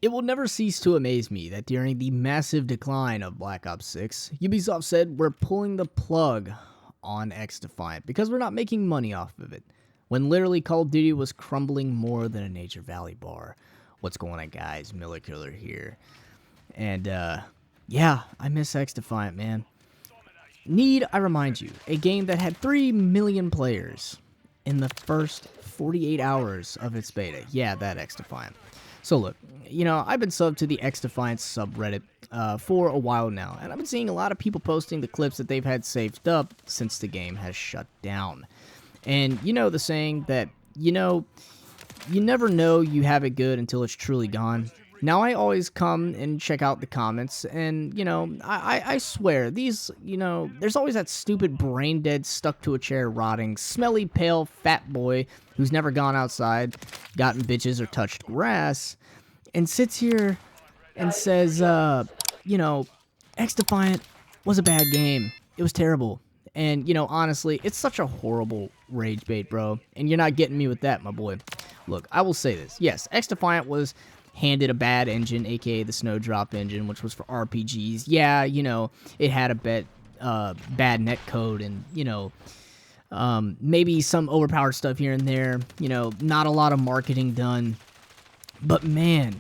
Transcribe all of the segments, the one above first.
It will never cease to amaze me that during the massive decline of Black Ops 6, Ubisoft said we're pulling the plug on Xdefiant because we're not making money off of it, when literally Call of Duty was crumbling more than a Nature Valley bar. What's going on, guys? Miller Killer here. And, yeah, I miss Xdefiant, man. Need I remind you, a game that had 3 million players in the first 48 hours of its beta. Yeah, that Xdefiant. So look, I've been subbed to the Xdefiant subreddit for a while now, and I've been seeing a lot of people posting the clips that they've had saved up since the game has shut down. And you know the saying that, you never know you have it good until it's truly gone. Now, I always come and check out the comments, and, I swear, these, there's always that stupid brain-dead, stuck-to-a-chair rotting, smelly, pale, fat boy who's never gone outside, gotten bitches, or touched grass, and sits here and says, Xdefiant was a bad game. It was terrible. And, honestly, it's such a horrible rage bait, bro, and you're not getting me with that, my boy. Look, I will say this. Yes, Xdefiant was handed a bad engine, aka the Snowdrop engine, which was for RPGs. Yeah, it had a bad netcode and, maybe some overpowered stuff here and there. Not a lot of marketing done. But man,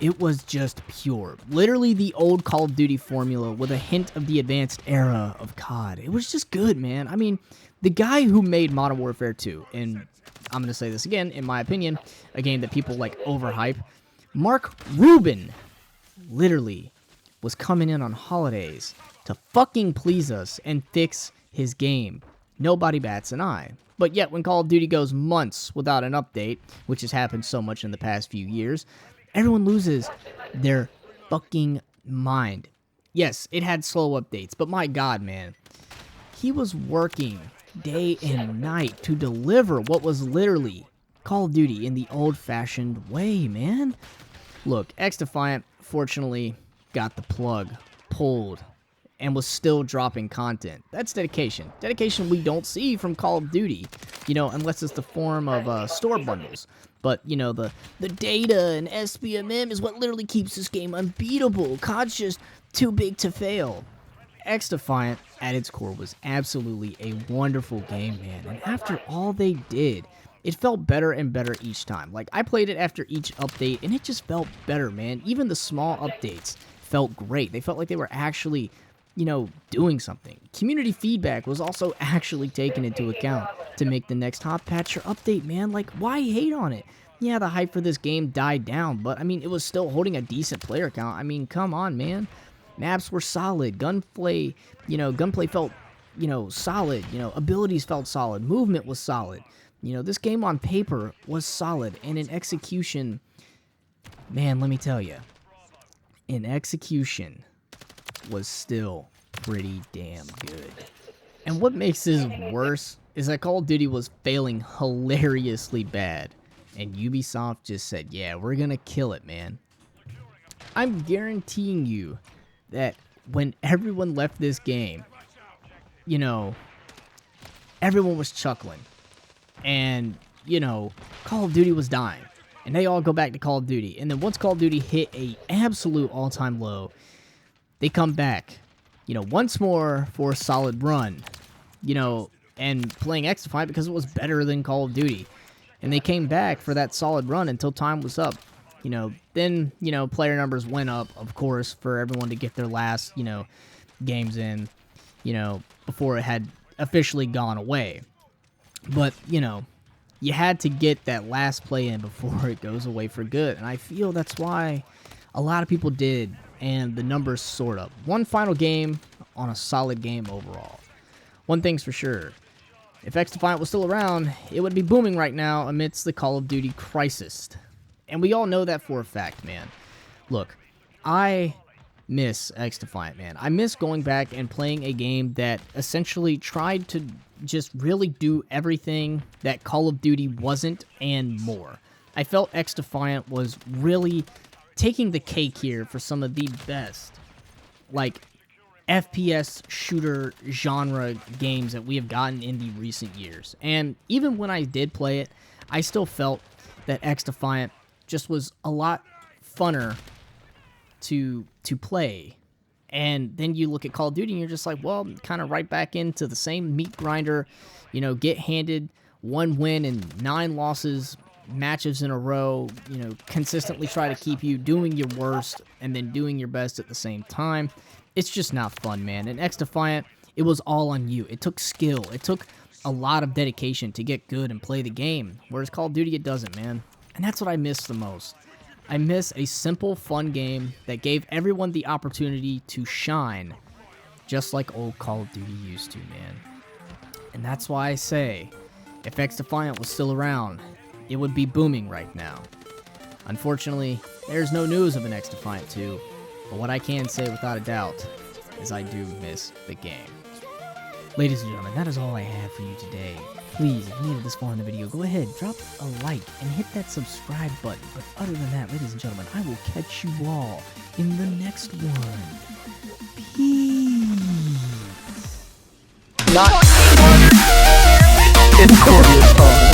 it was just pure. Literally the old Call of Duty formula with a hint of the advanced era of COD. It was just good, man. I mean, the guy who made Modern Warfare 2, and I'm going to say this again, in my opinion, a game that people like overhype, Mark Rubin literally was coming in on holidays to fucking please us and fix his game. Nobody bats an eye. But yet, when Call of Duty goes months without an update, which has happened so much in the past few years, everyone loses their fucking mind. Yes, it had slow updates, but my god, man. He was working day and night to deliver what was literally Call of Duty in the old-fashioned way, man. Look, Xdefiant, fortunately, got the plug pulled and was still dropping content. That's dedication. Dedication we don't see from Call of Duty, unless it's the form of store bundles. But, the data and SBMM is what literally keeps this game unbeatable. COD's just too big to fail. Xdefiant, at its core, was absolutely a wonderful game, man. And after all they did, it felt better and better each time. Like, I played it after each update, and it just felt better, man. Even the small updates felt great. They felt like they were actually, doing something. Community feedback was also actually taken into account to make the next hot patch or update, man. Like, why hate on it? Yeah, the hype for this game died down, but, it was still holding a decent player count. Come on, man. Maps were solid. Gunplay felt, solid. Abilities felt solid. Movement was solid. This game on paper was solid, and in execution, man, let me tell you, in execution was still pretty damn good. And what makes this worse is that Call of Duty was failing hilariously bad, and Ubisoft just said, yeah, we're gonna kill it, man. I'm guaranteeing you that when everyone left this game, everyone was chuckling. And, Call of Duty was dying. And they all go back to Call of Duty. And then once Call of Duty hit a absolute all-time low, they come back, once more for a solid run, and playing Xdefiant because it was better than Call of Duty. And they came back for that solid run until time was up. Then, player numbers went up, of course, for everyone to get their last, games in, before it had officially gone away. But, you had to get that last play in before it goes away for good. And I feel that's why a lot of people did, and the numbers soared up. One final game on a solid game overall. One thing's for sure. If Xdefiant was still around, it would be booming right now amidst the Call of Duty crisis. And we all know that for a fact, man. Look, I miss Xdefiant, man. I miss going back and playing a game that essentially tried to just really do everything that Call of Duty wasn't and more. I felt Xdefiant was really taking the cake here for some of the best, FPS shooter genre games that we have gotten in the recent years. And even when I did play it, I still felt that Xdefiant just was a lot funner to play. And then you look at Call of Duty and you're just like, well, kind of right back into the same meat grinder, you know, get handed 1 win and 9 losses matches in a row, you know, consistently try to keep you doing your worst and then doing your best at the same time. It's just not fun, man. And Xdefiant, it was all on you. It took skill. It took a lot of dedication to get good and play the game. Whereas Call of Duty, it doesn't, man. And that's what I miss the most. I miss a simple, fun game that gave everyone the opportunity to shine, just like old Call of Duty used to, man. And that's why I say, if Xdefiant was still around, it would be booming right now. Unfortunately, there's no news of an Xdefiant 2, but what I can say without a doubt is I do miss the game. Ladies and gentlemen, that is all I have for you today. Please, if you made it this far in the video, go ahead, drop a like, and hit that subscribe button. But other than that, ladies and gentlemen, I will catch you all in the next one. Peace. Not. It's Corbius.